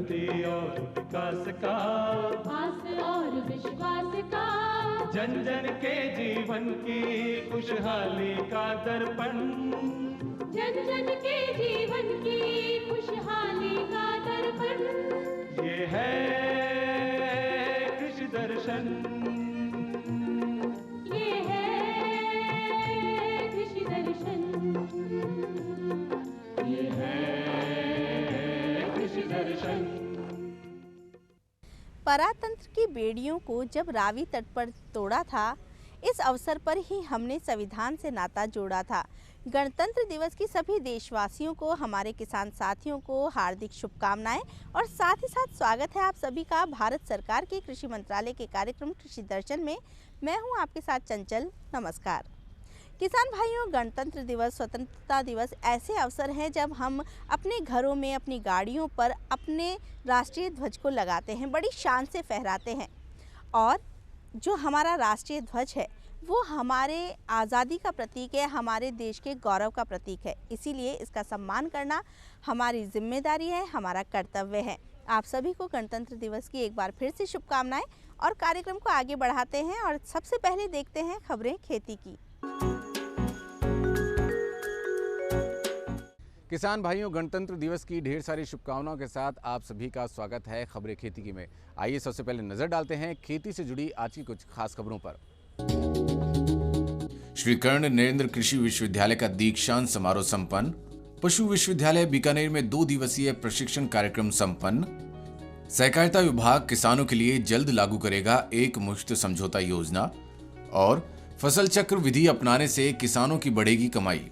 उन्नति और विकास का, आस और विश्वास का, जन जन के जीवन की खुशहाली का दर्पण, जन जन के जीवन की खुशहाली का दर्पण। ये है कृषि दर्शन, ये है कृषि दर्शन, ये है कृषि दर्शन। परातंत्र की बेड़ियों को जब रावी तट पर तोड़ा था, इस अवसर पर ही हमने संविधान से नाता जोड़ा था। गणतंत्र दिवस की सभी देशवासियों को, हमारे किसान साथियों को हार्दिक शुभकामनाएं और साथ ही साथ स्वागत है आप सभी का भारत सरकार के कृषि मंत्रालय के कार्यक्रम कृषि दर्शन में। मैं हूं आपके साथ चंचल। नमस्कार किसान भाइयों, गणतंत्र दिवस, स्वतंत्रता दिवस ऐसे अवसर हैं जब हम अपने घरों में, अपनी गाड़ियों पर अपने राष्ट्रीय ध्वज को लगाते हैं, बड़ी शान से फहराते हैं। और जो हमारा राष्ट्रीय ध्वज है वो हमारे आज़ादी का प्रतीक है, हमारे देश के गौरव का प्रतीक है। इसीलिए इसका सम्मान करना हमारी जिम्मेदारी है, हमारा कर्तव्य है। आप सभी को गणतंत्र दिवस की एक बार फिर से शुभकामनाएं और कार्यक्रम को आगे बढ़ाते हैं। और सबसे पहले देखते हैं खबरें खेती की। किसान भाइयों, गणतंत्र दिवस की ढेर सारी शुभकामनाओं के साथ आप सभी का स्वागत है खबरें खेती की में। आइए सबसे पहले नजर डालते हैं खेती से जुड़ी आज की कुछ खास खबरों पर। श्री कर्ण नरेंद्र कृषि विश्वविद्यालय का दीक्षांत समारोह संपन्न। पशु विश्वविद्यालय बीकानेर में 2 दिवसीय प्रशिक्षण कार्यक्रम संपन्न। सहकारिता विभाग किसानों के लिए जल्द लागू करेगा एक मुश्त समझौता योजना। और फसल चक्र विधि अपनाने से किसानों की बढ़ेगी कमाई।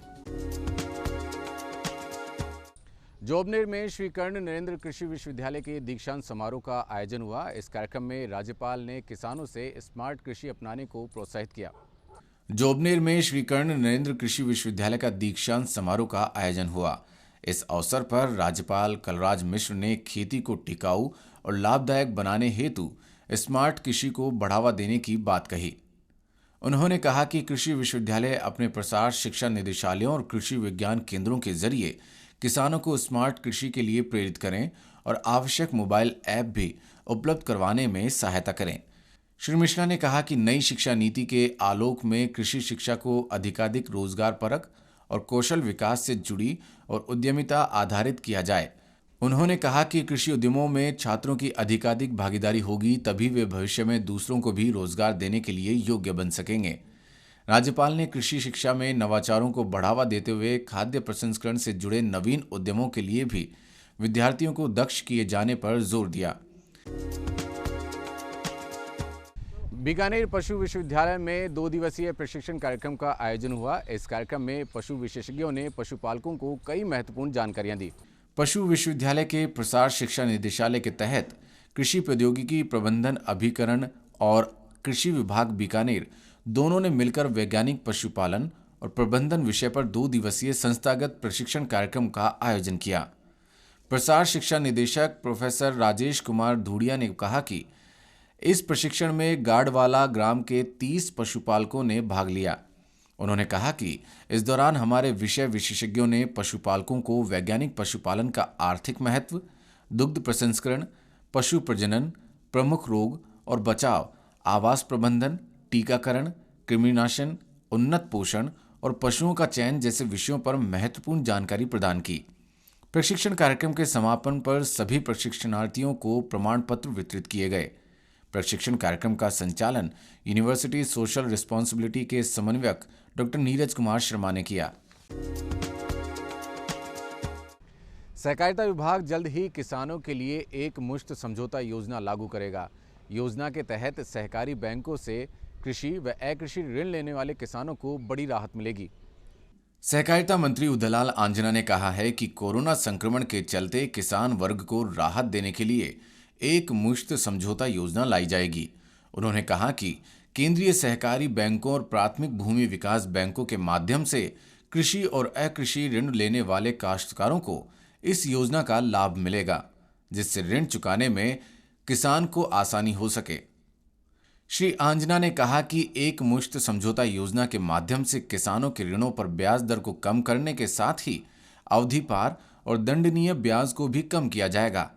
जोबनेर में श्री कर्ण नरेंद्र कृषि विश्वविद्यालय के दीक्षांत समारोह का आयोजन हुआ। इस कार्यक्रम में राज्यपाल ने किसानों से स्मार्ट कृषि अपनाने को प्रोत्साहित किया। जोबनेर में श्री कर्ण नरेंद्र कृषि विश्वविद्यालय का दीक्षांत समारोह का आयोजन हुआ। इस अवसर पर राज्यपाल कलराज मिश्र ने खेती को टिकाऊ और लाभदायक बनाने हेतु स्मार्ट कृषि को बढ़ावा देने की बात कही। उन्होंने कहा कि कृषि विश्वविद्यालय अपने प्रसार शिक्षा निदेशालयों और कृषि विज्ञान केंद्रों के जरिए किसानों को स्मार्ट कृषि के लिए प्रेरित करें और आवश्यक मोबाइल ऐप भी उपलब्ध करवाने में सहायता करें। श्री मिश्रा ने कहा कि नई शिक्षा नीति के आलोक में कृषि शिक्षा को अधिकाधिक रोजगार परक और कौशल विकास से जुड़ी और उद्यमिता आधारित किया जाए। उन्होंने कहा कि कृषि उद्यमों में छात्रों की अधिकाधिक भागीदारी होगी, तभी वे भविष्य में दूसरों को भी रोजगार देने के लिए योग्य बन सकेंगे। राज्यपाल ने कृषि शिक्षा में नवाचारों को बढ़ावा देते हुए खाद्य प्रसंस्करण से जुड़े नवीन उद्यमों के लिए भी विद्यार्थियों को दक्ष किए जाने पर जोर दिया। बीकानेर पशु विश्वविद्यालय में 2 दिवसीय प्रशिक्षण कार्यक्रम का आयोजन हुआ। इस कार्यक्रम में पशु विशेषज्ञों ने पशुपालकों को कई महत्वपूर्ण जानकारियां दी। पशु विश्वविद्यालय के प्रसार शिक्षा निदेशालय के तहत कृषि प्रौद्योगिकी प्रबंधन अभिकरण और कृषि विभाग बीकानेर दोनों ने मिलकर वैज्ञानिक पशुपालन और प्रबंधन विषय पर 2 दिवसीय संस्थागत प्रशिक्षण कार्यक्रम का आयोजन किया। प्रसार शिक्षा निदेशक प्रोफेसर राजेश कुमार धूड़िया ने कहा कि इस प्रशिक्षण में गाड़वाला ग्राम के 30 पशुपालकों ने भाग लिया। उन्होंने कहा कि इस दौरान हमारे विषय विशेषज्ञों ने पशुपालकों को वैज्ञानिक पशुपालन का आर्थिक महत्व, दुग्ध प्रसंस्करण, पशु प्रजनन, प्रमुख रोग और बचाव, आवास प्रबंधन, टीकाकरण, कृमिनाशन, उन्नत पोषण और पशुओं का चयन जैसे विषयों पर महत्वपूर्ण जानकारी प्रदान की। प्रशिक्षण कार्यक्रम के समापन पर सभी प्रशिक्षणार्थियों को प्रमाण पत्र वितरित किए गए। प्रशिक्षण कार्यक्रम का संचालन यूनिवर्सिटी सोशल रिस्पॉन्सिबिलिटी के समन्वयक डॉक्टर नीरज कुमार शर्मा ने किया। सहकारिता विभाग जल्द ही किसानों के लिए एक मुश्त समझौता योजना लागू करेगा। योजना के तहत सहकारी बैंकों से कृषि व अकृषि ऋण लेने वाले किसानों को बड़ी राहत मिलेगी। सहकारिता मंत्री उदयलाल आंजना ने कहा है कि कोरोना संक्रमण के चलते किसान वर्ग को राहत देने के लिए एक मुश्त समझौता योजना लाई जाएगी। उन्होंने कहा कि केंद्रीय सहकारी बैंकों और प्राथमिक भूमि विकास बैंकों के माध्यम से कृषि और अकृषि ऋण लेने वाले काश्तकारों को इस योजना का लाभ मिलेगा, जिससे ऋण चुकाने में किसान को आसानी हो सके। श्री आंजना ने कहा कि एक मुश्त समझौता योजना के माध्यम से किसानों के ऋणों पर ब्याज दर को कम करने के साथ ही अवधि पार और दंडनीय ब्याज को भी कम किया जाएगा।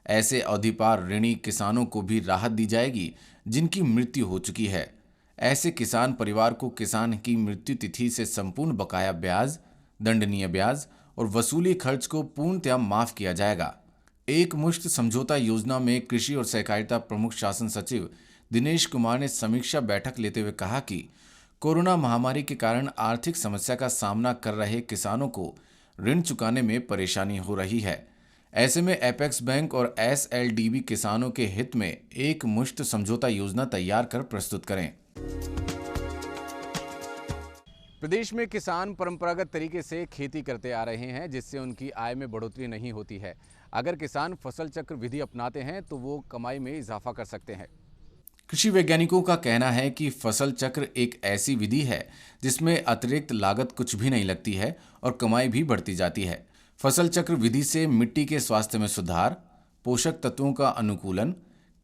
ऐसे अवधि पार ऋणी किसानों को भी राहत दी जाएगी जिनकी मृत्यु हो चुकी है। ऐसे किसान परिवार को किसान की मृत्यु तिथि से संपूर्ण बकाया ब्याज, दंडनीय ब्याज और वसूली खर्च को पूर्णतः माफ किया जाएगा। एक मुश्त समझौता योजना में कृषि और सहकारिता प्रमुख शासन सचिव दिनेश कुमार ने समीक्षा बैठक लेते हुए कहा कि कोरोना महामारी के कारण आर्थिक समस्या का सामना कर रहे किसानों को ऋण चुकाने में परेशानी हो रही है। ऐसे में एपेक्स बैंक और SLDB किसानों के हित में एक मुश्त समझौता योजना तैयार कर प्रस्तुत करें। प्रदेश में किसान परंपरागत तरीके से खेती करते आ रहे हैं, जिससे उनकी आय में बढ़ोतरी नहीं होती है। अगर किसान फसल चक्र विधि अपनाते हैं तो वो कमाई में इजाफा कर सकते हैं। कृषि वैज्ञानिकों का कहना है कि फसल चक्र एक ऐसी विधि है जिसमें अतिरिक्त लागत कुछ भी नहीं लगती है और कमाई भी बढ़ती जाती है। फसल चक्र विधि से मिट्टी के स्वास्थ्य में सुधार, पोषक तत्वों का अनुकूलन,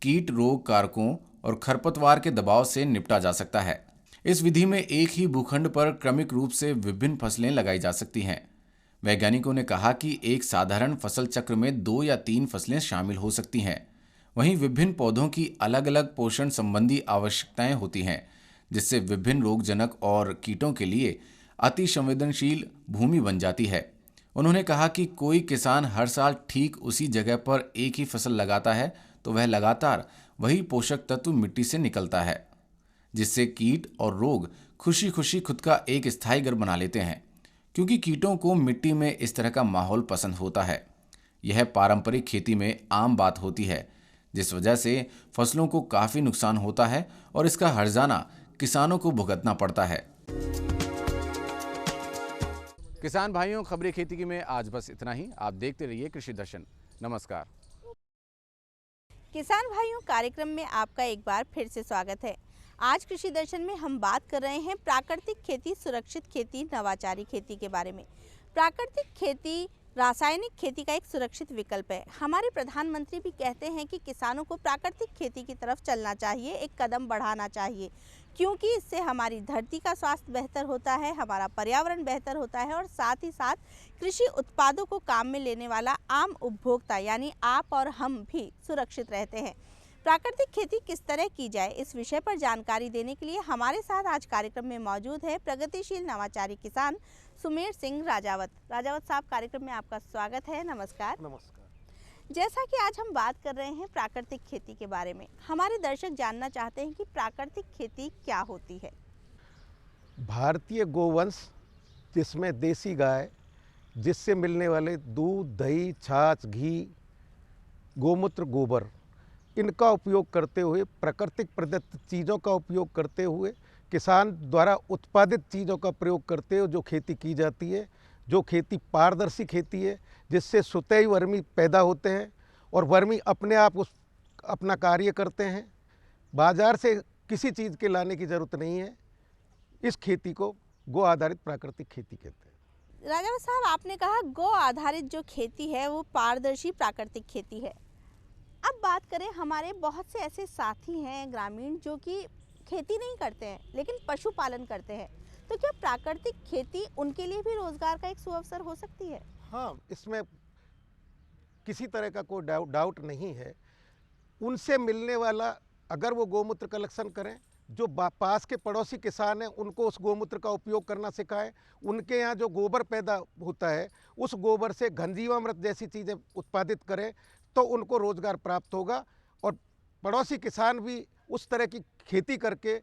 कीट रोग कारकों और खरपतवार के दबाव से निपटा जा सकता है। इस विधि में एक ही भूखंड पर क्रमिक रूप से विभिन्न फसलें लगाई जा सकती हैं। वैज्ञानिकों ने कहा कि एक साधारण फसल चक्र में 2 या 3 फसलें शामिल हो सकती हैं। वहीं विभिन्न पौधों की अलग अलग पोषण संबंधी आवश्यकताएं होती हैं, जिससे विभिन्न रोगजनक और कीटों के लिए अति संवेदनशील भूमि बन जाती है। उन्होंने कहा कि कोई किसान हर साल ठीक उसी जगह पर एक ही फसल लगाता है तो वह लगातार वही पोषक तत्व मिट्टी से निकलता है, जिससे कीट और रोग खुशी खुशी खुद का एक स्थायी घर बना लेते हैं, क्योंकि कीटों को मिट्टी में इस तरह का माहौल पसंद होता है। यह पारंपरिक खेती में आम बात होती है, जिस वजह से फसलों को काफी नुकसान होता है और इसका हर्जाना किसानों को भुगतना पड़ता है। किसान भाइयों, खबरें खेती की में आज बस इतना ही। आप देखते रहिए कृषि दर्शन। नमस्कार। किसान भाइयों, कार्यक्रम में आपका एक बार फिर से स्वागत है। आज कृषि दर्शन में हम बात कर रहे हैं प्राकृतिक खेती, सुरक्षित खेती, नवाचारी खेती के बारे में। प्राकृतिक खेती रासायनिक खेती का एक सुरक्षित विकल्प है। हमारे प्रधानमंत्री भी कहते हैं कि किसानों को प्राकृतिक खेती की तरफ चलना चाहिए, एक कदम बढ़ाना चाहिए, क्योंकि इससे हमारी धरती का स्वास्थ्य बेहतर होता है, हमारा पर्यावरण बेहतर होता है और साथ ही साथ कृषि उत्पादों को काम में लेने वाला आम उपभोक्ता यानी आप और हम भी सुरक्षित रहते हैं। प्राकृतिक खेती किस तरह की जाए, इस विषय पर जानकारी देने के लिए हमारे साथ आज कार्यक्रम में मौजूद है प्रगतिशील नवाचारी किसान सुमेर सिंह राजावत। राजावत साहब, कार्यक्रम में आपका स्वागत है। नमस्कार। नमस्कार। जैसा कि आज हम बात कर रहे हैं प्राकृतिक खेती के बारे में, हमारे दर्शक जानना चाहते हैं कि प्राकृतिक खेती क्या होती है। भारतीय गोवंश, जिसमें देसी गाय, जिससे मिलने वाले दूध, दही, छाछ, घी, गोमूत्र, गोबर, इनका उपयोग करते हुए, प्राकृतिक प्रदत्त चीज़ों का उपयोग करते हुए, किसान द्वारा उत्पादित चीज़ों का प्रयोग करते हुए जो खेती की जाती है, जो खेती पारदर्शी खेती है, जिससे स्वतः ही वर्मी पैदा होते हैं और वर्मी अपने आप अपना कार्य करते हैं। बाजार से किसी चीज़ के लाने की ज़रूरत नहीं है। इस खेती को गो आधारित प्राकृतिक खेती कहते हैं। राजावत साहब, आपने कहा गो आधारित जो खेती है वो पारदर्शी प्राकृतिक खेती है। अब बात करें, हमारे बहुत से ऐसे साथी हैं ग्रामीण जो कि खेती नहीं करते हैं लेकिन पशुपालन करते हैं, तो क्या प्राकृतिक खेती उनके लिए भी रोजगार का एक सुअवसर हो सकती है? हाँ, इसमें किसी तरह का कोई डाउट नहीं है। उनसे मिलने वाला, अगर वो गोमूत्र कलेक्शन करें, जो पास के पड़ोसी किसान हैं उनको उस गोमूत्र का उपयोग करना सिखाएं। उनके यहाँ जो गोबर पैदा होता है उस गोबर से घनजीवामृत जैसी चीज़ें उत्पादित करें तो उनको रोजगार प्राप्त होगा और पड़ोसी किसान भी उस तरह की खेती करके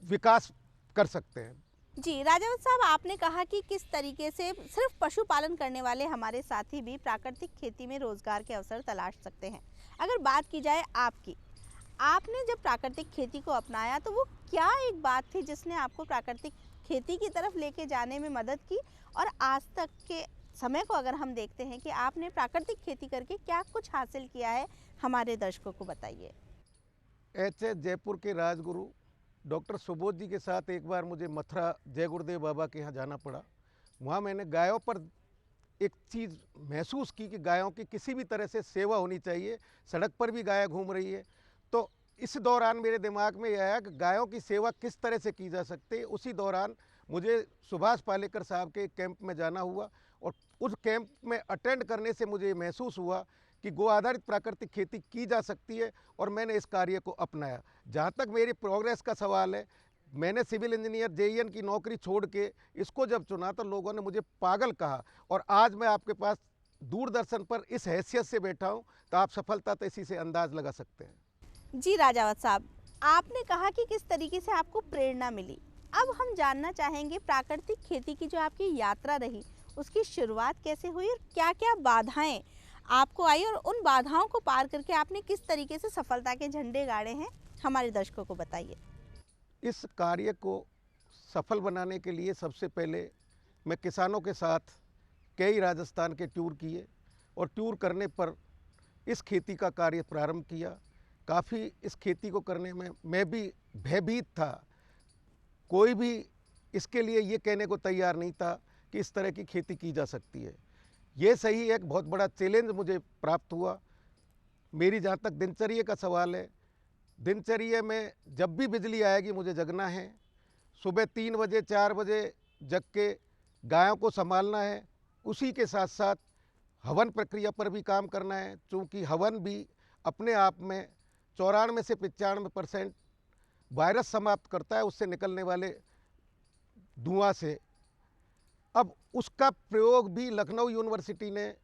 विकास कर सकते हैं। जी राजावत साहब, आपने कहा कि किस तरीके से सिर्फ पशुपालन करने वाले हमारे साथी भी प्राकृतिक खेती में रोजगार के अवसर तलाश सकते हैं। अगर बात की जाए आपकी, आपने जब प्राकृतिक खेती को अपनाया तो वो क्या एक बात थी जिसने आपको प्राकृतिक खेती की तरफ लेके जाने में मदद की, और आज तक के समय को अगर हम देखते हैं कि आपने प्राकृतिक खेती करके क्या कुछ हासिल किया है, हमारे दर्शकों को बताइए। ऐसे जयपुर के राजगुरु डॉक्टर सुबोध जी के साथ एक बार मुझे मथुरा जय गुरुदेव बाबा के यहाँ जाना पड़ा। वहाँ मैंने गायों पर एक चीज़ महसूस की कि गायों की किसी भी तरह से सेवा होनी चाहिए। सड़क पर भी गाय घूम रही है, तो इस दौरान मेरे दिमाग में यह आया कि गायों की सेवा किस तरह से की जा सकती है। उसी दौरान मुझे सुभाष पालेकर साहब के कैंप में जाना हुआ और उस कैंप में अटेंड करने से मुझे महसूस हुआ कि गो आधारित प्राकृतिक खेती की जा सकती है और मैंने इस कार्य को अपनाया। जहाँ तक मेरी प्रोग्रेस का सवाल है, मैंने सिविल इंजीनियर जेईएन की नौकरी छोड़ के इसको जब चुना तो लोगों ने मुझे पागल कहा, और आज मैं आपके पास दूरदर्शन पर इस हैसियत से बैठा हूँ, तो आप सफलता तो इसी से अंदाज लगा सकते हैं। जी राजावत साहब, आपने कहा कि किस तरीके से आपको प्रेरणा मिली। अब हम जानना चाहेंगे प्राकृतिक खेती की जो आपकी यात्रा रही उसकी शुरुआत कैसे हुई और क्या क्या बाधाएं आपको आई, और उन बाधाओं को पार करके आपने किस तरीके से सफलता के झंडे गाड़े हैं, हमारे दर्शकों को बताइए। इस कार्य को सफल बनाने के लिए सबसे पहले मैं किसानों के साथ कई राजस्थान के टूर किए, और टूर करने पर इस खेती का कार्य प्रारंभ किया। काफ़ी इस खेती को करने में मैं भी भयभीत था, कोई भी इसके लिए ये कहने को तैयार नहीं था कि इस तरह की खेती की जा सकती है। ये सही एक बहुत बड़ा चैलेंज मुझे प्राप्त हुआ। मेरी जहाँ तक दिनचर्या का सवाल है, दिनचर्या में जब भी बिजली आएगी मुझे जगना है। सुबह 3 बजे 4 बजे जग के गायों को संभालना है, उसी के साथ साथ हवन प्रक्रिया पर भी काम करना है, चूँकि हवन भी अपने आप में 94 से 95% वायरस समाप्त करता है उससे निकलने वाले धुआं से। अब उसका प्रयोग भी लखनऊ यूनिवर्सिटी ने,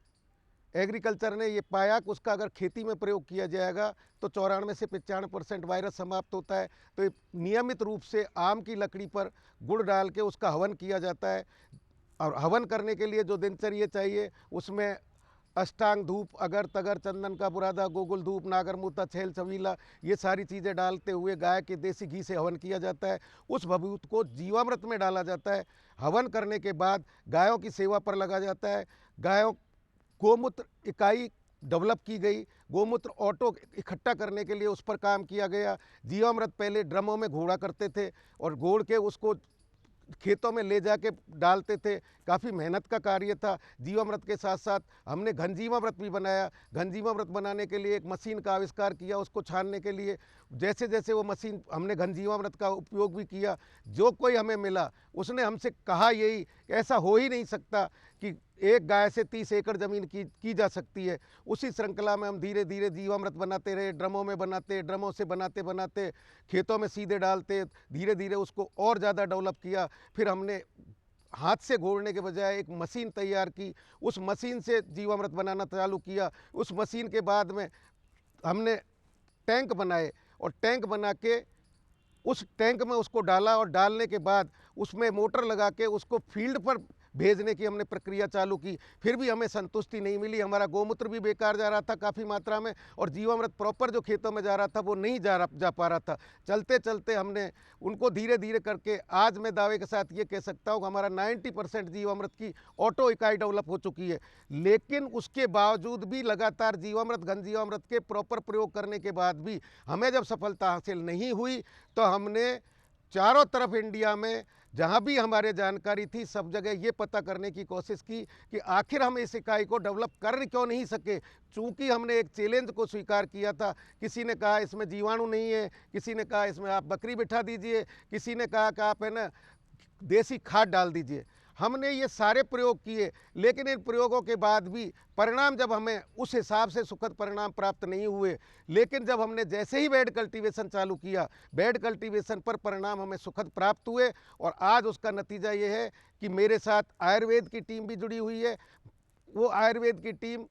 एग्रीकल्चर ने ये पाया कि उसका अगर खेती में प्रयोग किया जाएगा तो 94 से 95% वायरस समाप्त होता है। तो ये नियमित रूप से आम की लकड़ी पर गुड़ डाल के उसका हवन किया जाता है, और हवन करने के लिए जो दिनचर्या चाहिए उसमें अष्टांग धूप, अगर तगर, चंदन का बुरादा, गोकुल धूप, नागरमूता, छेल छबीला, ये सारी चीज़ें डालते हुए गाय के देसी घी से हवन किया जाता है। उस भभूत को जीवामृत में डाला जाता है। हवन करने के बाद गायों की सेवा पर लगा जाता है। गायों गोमूत्र इकाई डेवलप की गई, गोमूत्र ऑटो इकट्ठा करने के लिए उस पर काम किया गया। जीवामृत पहले ड्रमों में घोड़ा करते थे और घोड़ के उसको खेतों में ले जाके डालते थे। काफ़ी मेहनत का कार्य था। जीवामृत के साथ साथ हमने घनजीवामृत भी बनाया। घनजीवामृत बनाने के लिए एक मशीन का आविष्कार किया उसको छानने के लिए। जैसे जैसे वो मशीन, हमने घनजीवामृत का उपयोग भी किया। जो कोई हमें मिला उसने हमसे कहा यही, ऐसा हो ही नहीं सकता कि एक गाय से 30 एकड़ ज़मीन की जा सकती है। उसी श्रृंखला में हम धीरे धीरे जीवामृत बनाते रहे, ड्रमों में बनाते, ड्रमों से बनाते बनाते खेतों में सीधे डालते, धीरे धीरे उसको और ज़्यादा डेवलप किया। फिर हमने हाथ से घोड़ने के बजाय एक मशीन तैयार की, उस मशीन से जीवामृत बनाना चालू किया। उस मशीन के बाद में हमने टैंक बनाए, और टैंक बना के उस टैंक में उसको डाला, और डालने के बाद उसमें मोटर लगा के उसको फील्ड पर भेजने की हमने प्रक्रिया चालू की। फिर भी हमें संतुष्टि नहीं मिली। हमारा गोमूत्र भी बेकार जा रहा था काफ़ी मात्रा में, और जीवामृत प्रॉपर जो खेतों में जा रहा था वो नहीं जा पा रहा था। चलते चलते हमने उनको धीरे धीरे करके आज मैं दावे के साथ ये कह सकता हूँ कि हमारा 90% जीवामृत की ऑटो इकाई डेवलप हो चुकी है। लेकिन उसके बावजूद भी लगातार जीवामृत, घन जीवामृत के प्रॉपर प्रयोग करने के बाद भी हमें जब सफलता हासिल नहीं हुई, तो हमने चारों तरफ इंडिया में जहाँ भी हमारे जानकारी थी सब जगह ये पता करने की कोशिश की कि आखिर हम इस इकाई को डेवलप कर क्यों नहीं सके। चूँकि हमने एक चैलेंज को स्वीकार किया था। किसी ने कहा इसमें जीवाणु नहीं है, किसी ने कहा इसमें आप बकरी बिठा दीजिए, किसी ने कहा कि आप है ना देसी खाद डाल दीजिए। हमने ये सारे प्रयोग किए, लेकिन इन प्रयोगों के बाद भी परिणाम जब हमें उस हिसाब से सुखद परिणाम प्राप्त नहीं हुए। लेकिन जब हमने जैसे ही बेड कल्टीवेशन चालू किया, बेड कल्टीवेशन पर परिणाम हमें सुखद प्राप्त हुए, और आज उसका नतीजा ये है कि मेरे साथ आयुर्वेद की टीम भी जुड़ी हुई है। वो आयुर्वेद की टीम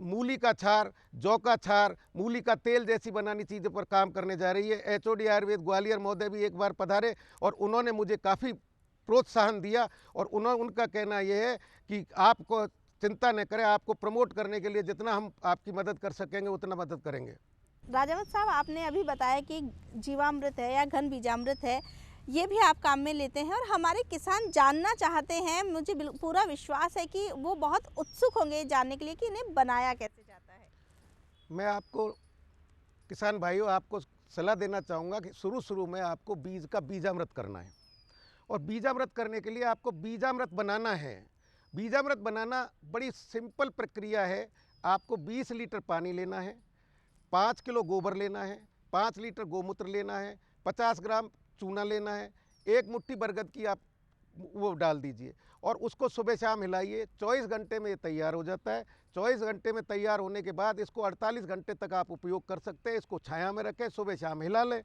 मूली का छार, जौ का छार, मूली का तेल जैसी बनानी चीज़ों पर काम करने जा रही है। एचओडी आयुर्वेद ग्वालियर महोदय भी एक बार पधारे, और उन्होंने मुझे काफ़ी प्रोत्साहन दिया, और उनका कहना यह है कि आपको चिंता न करें, आपको प्रमोट करने के लिए जितना हम आपकी मदद कर सकेंगे उतना मदद करेंगे। राजावत साहब, आपने अभी बताया कि जीवामृत है या घन बीजामृत है, ये भी आप काम में लेते हैं, और हमारे किसान जानना चाहते हैं। मुझे पूरा विश्वास है कि वो बहुत उत्सुक होंगे जानने के लिए कि इन्हें बनाया कैसे जाता है। मैं आपको किसान भाइयों आपको सलाह देना चाहूँगा कि शुरू में आपको बीज का बीजामृत करना है, और बीजामृत करने के लिए आपको बीजामृत बनाना है। बीजामृत बनाना बड़ी सिंपल प्रक्रिया है। आपको 20 लीटर पानी लेना है, 5 किलो गोबर लेना है, 5 लीटर गोमूत्र लेना है, 50 ग्राम चूना लेना है, 1 मुट्ठी बरगद की आप वो डाल दीजिए और उसको सुबह शाम हिलाइए। 24 घंटे में ये तैयार हो जाता है। 24 घंटे में तैयार होने के बाद इसको 48 घंटे तक आप उपयोग कर सकते हैं। इसको छाया में रखें, सुबह शाम हिला लें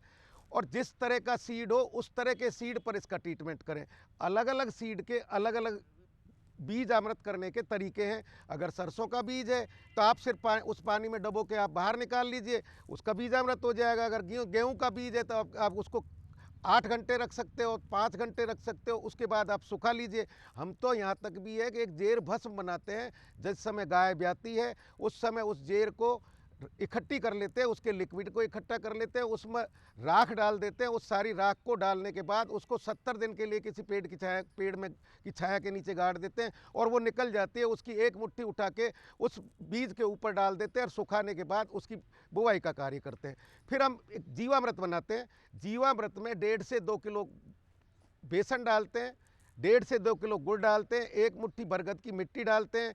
और जिस तरह का सीड हो उस तरह के सीड पर इसका ट्रीटमेंट करें। अलग अलग सीड के अलग अलग बीज अमृत करने के तरीके हैं। अगर सरसों का बीज है तो आप सिर्फ उस पानी में डबो के आप बाहर निकाल लीजिए, उसका बीज अमृत हो जाएगा। अगर गेहूँ का बीज है तो आप उसको 8 घंटे रख सकते हो, 5 घंटे रख सकते हो, उसके बाद आप सुखा लीजिए। हम तो यहाँ तक भी है कि एक जेर भस्म बनाते हैं। जिस समय गाय ब्याती है उस समय उस जेर को इकट्ठी कर लेते हैं, उसके लिक्विड को इकट्ठा कर लेते हैं, उसमें राख डाल देते हैं। उस सारी राख को डालने के बाद उसको 70 दिन के लिए किसी पेड़ की छाया के नीचे गाड़ देते हैं और वो निकल जाती है। उसकी एक मुट्ठी उठा के उस बीज के ऊपर डाल देते हैं और सुखाने के बाद उसकी बुवाई का कार्य करते हैं। फिर हम एक जीवामृत बनाते हैं। जीवामृत में 1.5 से 2 किलो बेसन डालते हैं, 1.5 से 2 किलो गुड़ डालते हैं, 1 मुट्ठी बरगद की मिट्टी डालते हैं,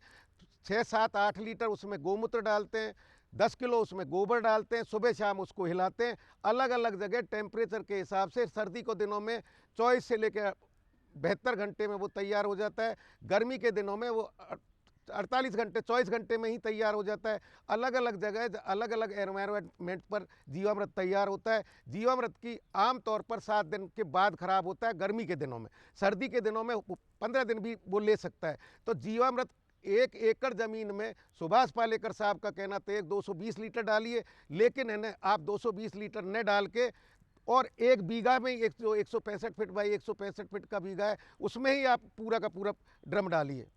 6, 7, 8 लीटर उसमें गोमूत्र डालते हैं, 10 किलो उसमें गोबर डालते हैं। सुबह शाम उसको हिलाते हैं। अलग अलग जगह टेम्परेचर के हिसाब से सर्दी के दिनों में 24 से लेकर 72 घंटे में वो तैयार हो जाता है। गर्मी के दिनों में वो 48 घंटे 24 घंटे में ही तैयार हो जाता है। अलग अलग जगह अलग अलग एनवायरनमेंट पर जीवामृत तैयार होता है। जीवामृत की आमतौर पर 7 दिन के बाद खराब होता है गर्मी के दिनों में। सर्दी के दिनों में 15 दिन भी वो ले सकता है। तो जीवामृत 1 एकड़ ज़मीन में सुभाष पालेकर साहब का कहना था 220 लीटर डालिए, लेकिन है ना आप 220 लीटर न डाल के और 1 बीघा में 165 फीट बाई 165 फीट का बीघा है उसमें ही आप पूरा का पूरा ड्रम डालिए।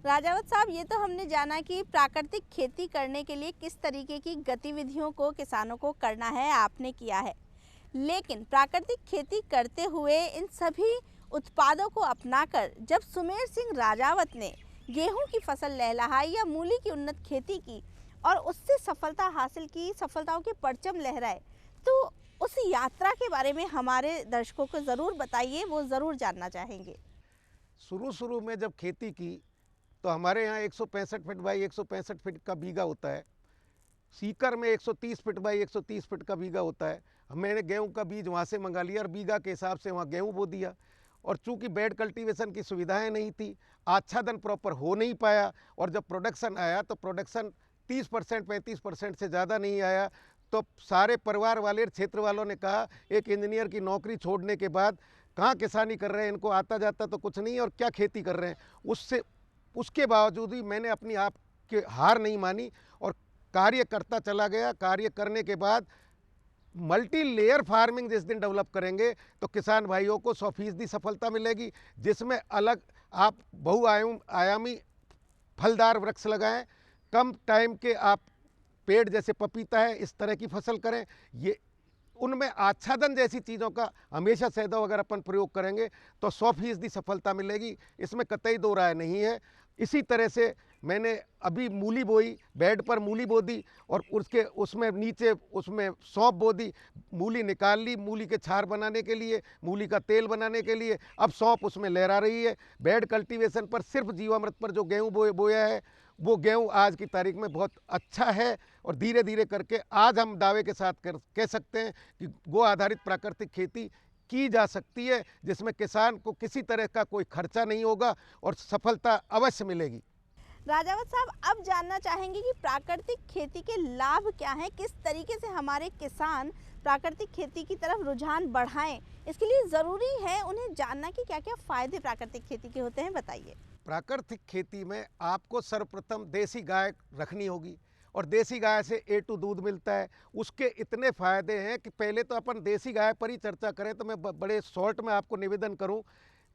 राजावत साहब, ये तो हमने जाना कि प्राकृतिक खेती करने के लिए किस तरीके की गतिविधियों को किसानों को करना है, आपने किया है। लेकिन प्राकृतिक खेती करते हुए इन सभी उत्पादों को अपनाकर जब सुमेर सिंह राजावत ने गेहूं की फसल लहलहाई या मूली की उन्नत खेती की और उससे सफलता हासिल की, सफलताओं के परचम लहराए, तो उस यात्रा के बारे में हमारे दर्शकों को ज़रूर बताइए, वो ज़रूर जानना चाहेंगे। शुरू में जब खेती की तो हमारे यहाँ 165 फीट बाई 165 फीट का बीघा होता है। सीकर में 130 फीट बाई 130 फीट का बीघा होता है। मैंने गेहूं का बीज वहाँ से मंगा लिया और बीघा के हिसाब से वहाँ गेहूं बो दिया। और चूंकि बेड कल्टीवेशन की सुविधाएं नहीं थी, आच्छादन प्रॉपर हो नहीं पाया और जब प्रोडक्शन आया तो प्रोडक्शन 30% 35% से ज़्यादा नहीं आया। तो सारे परिवार वाले क्षेत्र वालों ने कहा एक इंजीनियर की नौकरी छोड़ने के बाद कहाँ किसानी कर रहे हैं, इनको आता जाता तो कुछ नहीं और क्या खेती कर रहे हैं। उसके बावजूद भी मैंने अपनी आप के हार नहीं मानी और कार्य करता चला गया। कार्य करने के बाद मल्टी लेयर फार्मिंग जिस दिन डेवलप करेंगे तो किसान भाइयों को 100% सफलता मिलेगी, जिसमें अलग आप बहुआयामी फलदार वृक्ष लगाएं, कम टाइम के आप पेड़ जैसे पपीता है इस तरह की फसल करें। ये उनमें आच्छादन जैसी चीज़ों का हमेशा सैदा अगर अपन प्रयोग करेंगे तो 100% सफलता मिलेगी, इसमें कतई दो राय नहीं है। इसी तरह से मैंने अभी मूली बोई, बेड पर मूली बो दी और उसमें नीचे उसमें सौंफ बो दी। मूली निकाल ली मूली के छार बनाने के लिए, मूली का तेल बनाने के लिए। अब सौंफ उसमें लहरा रही है। बेड कल्टीवेशन पर सिर्फ जीवामृत पर जो गेहूँ बोया है वो गेहूँ आज की तारीख में बहुत अच्छा है और धीरे धीरे करके आज हम दावे के साथ कह सकते हैं कि गो आधारित प्राकृतिक खेती की जा सकती है, जिसमें किसान को किसी तरह का कोई खर्चा नहीं होगा और सफलता अवश्य मिलेगी। राजावत साहब, अब जानना चाहेंगे कि प्राकृतिक खेती के लाभ क्या हैं, किस तरीके से हमारे किसान प्राकृतिक खेती की तरफ रुझान बढ़ाएं। इसके लिए ज़रूरी है उन्हें जानना कि क्या क्या फ़ायदे प्राकृतिक खेती के होते हैं, बताइए। प्राकृतिक खेती में आपको सर्वप्रथम देसी गाय रखनी होगी और देसी गाय से A2 दूध मिलता है। उसके इतने फ़ायदे हैं कि पहले तो अपन देसी गाय पर ही चर्चा करें तो मैं बड़े शॉर्ट में आपको निवेदन करूं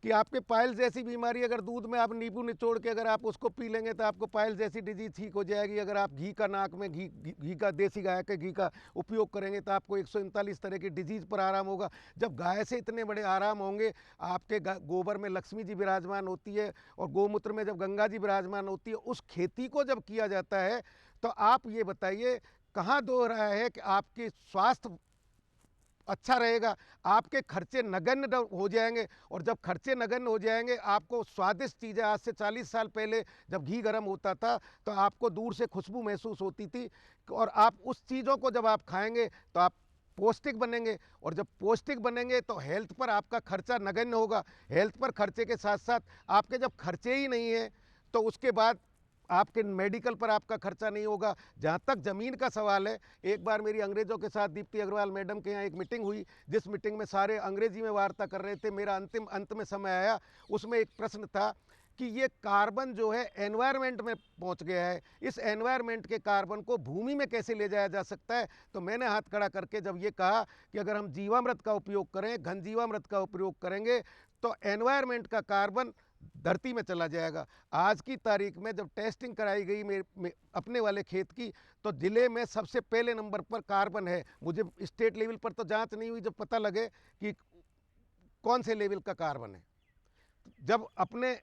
कि आपके पाइल्स जैसी बीमारी अगर दूध में आप नींबू निचोड़ के अगर आप उसको पी लेंगे तो आपको पाइल्स जैसी डिजीज ठीक हो जाएगी। अगर आप घी का नाक में घी का देसी गाय के घी का उपयोग करेंगे तो आपको 139 तरह की डिजीज़ पर आराम होगा। जब गाय से इतने बड़े आराम होंगे, आपके गोबर में लक्ष्मी जी विराजमान होती है और गोमूत्र में जब गंगा जी विराजमान होती है, उस खेती को जब किया जाता है तो आप ये बताइए कहाँ दो रहा है कि आपके स्वास्थ्य अच्छा रहेगा, आपके खर्चे नगण्य हो जाएंगे। और जब खर्चे नगण्य हो जाएंगे, आपको स्वादिष्ट चीज़ें, आज से 40 साल पहले जब घी गर्म होता था तो आपको दूर से खुशबू महसूस होती थी और आप उस चीज़ों को जब आप खाएंगे तो आप पौष्टिक बनेंगे, और जब पौष्टिक बनेंगे तो हेल्थ पर आपका खर्चा नगण्य होगा। हेल्थ पर खर्चे के साथ साथ आपके जब खर्चे ही नहीं हैं तो उसके बाद आपके मेडिकल पर आपका खर्चा नहीं होगा। जहाँ तक ज़मीन का सवाल है, एक बार मेरी अंग्रेज़ों के साथ दीप्ति अग्रवाल मैडम के यहाँ एक मीटिंग हुई, जिस मीटिंग में सारे अंग्रेजी में वार्ता कर रहे थे। मेरा अंत में समय आया, उसमें एक प्रश्न था कि ये कार्बन जो है एनवायरनमेंट में पहुंच गया है, इस एनवायरनमेंट के कार्बन को भूमि में कैसे ले जाया जा सकता है। तो मैंने हाथ खड़ा करके जब ये कहा कि अगर हम जीवामृत का उपयोग करें, घन जीवामृत का उपयोग करेंगे तो एनवायरनमेंट का कार्बन धरती में चला जाएगा। आज की तारीख में जब टेस्टिंग कराई गई मेरे अपने वाले खेत की, तो ज़िले में सबसे पहले नंबर पर कार्बन है। मुझे स्टेट लेवल पर तो जांच नहीं हुई, जब पता लगे कि कौन से लेवल का कार्बन है। जब अपने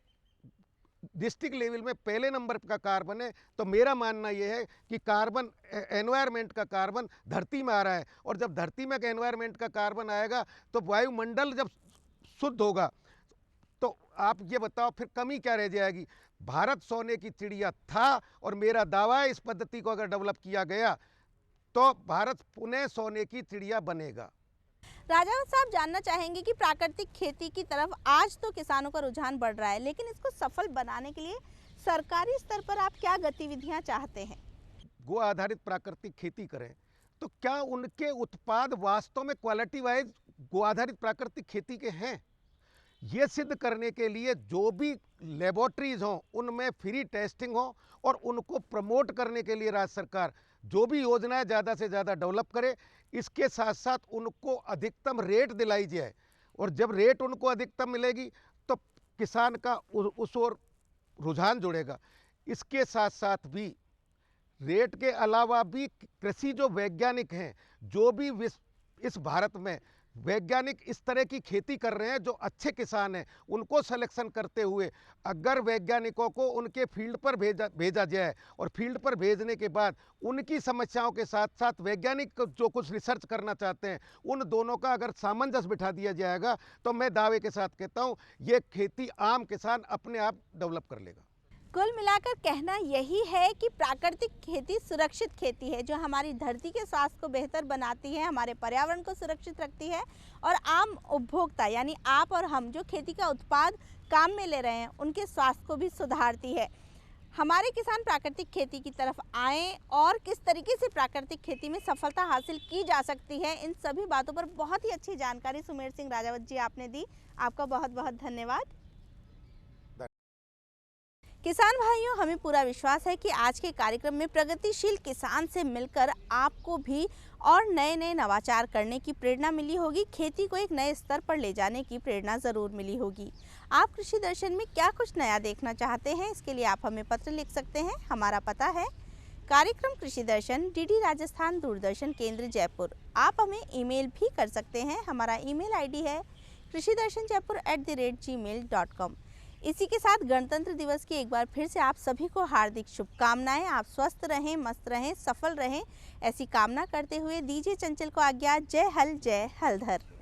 डिस्ट्रिक्ट लेवल में पहले नंबर का कार्बन है, तो मेरा मानना यह है कि कार्बन एनवायरनमेंट का कार्बन धरती में आ रहा है, और जब धरती में एनवायरनमेंट का कार्बन आएगा तो वायुमंडल जब शुद्ध होगा तो आप ये बताओ फिर कमी क्या रह जाएगी। भारत सोने की चिड़िया था, और मेरा दावा है इस पद्धति को अगर डेवलप किया गया तो भारत पुनः सोने की चिड़िया बनेगा। राजावत साहब, जानना चाहेंगे कि प्राकृतिक खेती की तरफ आज तो किसानों का रुझान बढ़ रहा है, लेकिन इसको सफल बनाने के लिए सरकारी स्तर पर आप क्या गतिविधियां चाहते हैं? गो आधारित प्राकृतिक खेती करें तो क्या उनके उत्पाद वास्तव में क्वालिटी वाइज गो आधारित प्राकृतिक खेती के हैं? ये सिद्ध करने के लिए जो भी लेबोरेटरीज हों उनमें फ्री टेस्टिंग हो, और उनको प्रमोट करने के लिए राज्य सरकार जो भी योजनाएं ज़्यादा से ज़्यादा डेवलप करे। इसके साथ साथ उनको अधिकतम रेट दिलाई जाए, और जब रेट उनको अधिकतम मिलेगी तो किसान का उस ओर रुझान जुड़ेगा। इसके साथ साथ भी रेट के अलावा भी कृषि जो वैज्ञानिक हैं, जो भी इस भारत में वैज्ञानिक इस तरह की खेती कर रहे हैं जो अच्छे किसान हैं, उनको सिलेक्शन करते हुए अगर वैज्ञानिकों को उनके फील्ड पर भेजा जाए, और फील्ड पर भेजने के बाद उनकी समस्याओं के साथ साथ वैज्ञानिक जो कुछ रिसर्च करना चाहते हैं, उन दोनों का अगर सामंजस्य बिठा दिया जाएगा तो मैं दावे के साथ कहता हूँ ये खेती आम किसान अपने आप डेवलप कर लेगा। कुल मिलाकर कहना यही है कि प्राकृतिक खेती सुरक्षित खेती है, जो हमारी धरती के स्वास्थ्य को बेहतर बनाती है, हमारे पर्यावरण को सुरक्षित रखती है, और आम उपभोक्ता यानी आप और हम जो खेती का उत्पाद काम में ले रहे हैं उनके स्वास्थ्य को भी सुधारती है। हमारे किसान प्राकृतिक खेती की तरफ आएँ, और किस तरीके से प्राकृतिक खेती में सफलता हासिल की जा सकती है, इन सभी बातों पर बहुत ही अच्छी जानकारी सुमेर सिंह राजावत जी आपने दी। आपका बहुत बहुत धन्यवाद। किसान भाइयों, हमें पूरा विश्वास है कि आज के कार्यक्रम में प्रगतिशील किसान से मिलकर आपको भी और नए नए नवाचार करने की प्रेरणा मिली होगी, खेती को एक नए स्तर पर ले जाने की प्रेरणा ज़रूर मिली होगी। आप कृषि दर्शन में क्या कुछ नया देखना चाहते हैं, इसके लिए आप हमें पत्र लिख सकते हैं। हमारा पता है कार्यक्रम कृषि दर्शन, डीडी राजस्थान, दूरदर्शन केंद्र, जयपुर। आप हमें ईमेल भी कर सकते हैं। हमारा ईमेल आईडी है krishidarshanjaipur@gmail.com। इसी के साथ गणतंत्र दिवस की एक बार फिर से आप सभी को हार्दिक शुभकामनाएं। आप स्वस्थ रहें, मस्त रहें, सफल रहें, ऐसी कामना करते हुए दीजिए चंचल को आज्ञा। जय हल, जय हलधर।